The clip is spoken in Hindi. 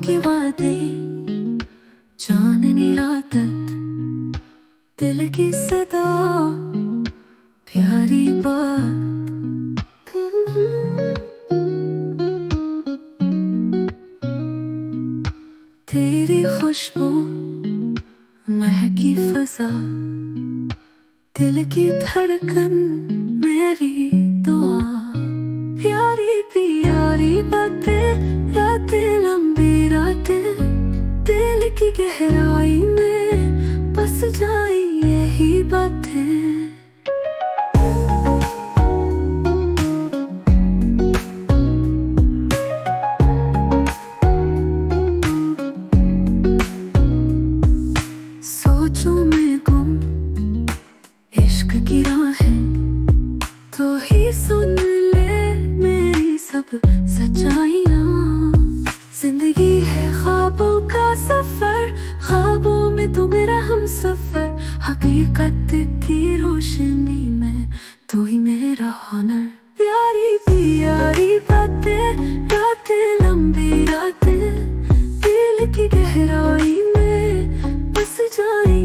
की बातें, चांदनी आदत, दिल की सदा, प्यारी बात। तेरी खुशबू, महकी फजा, दिल की धड़कन, मेरी दुआ। प्यारी प्यारी बातें, रातें लंबी रातें, दिल की गहराई में बस जाए यही बातें। सोचों में गुम इश्क की राहें, तो ही सुन ले मेरी सब सच्चाइयाँ। जिंदगी है ख्वाबों का सफर, ख्वाबों में तू मेरा हम सफर, हकीकत की रोशनी में तू ही मेरा हुनर। प्यारी प्यारी बातें, रातें लंबी रातें, दिल की गहराई में बस जाए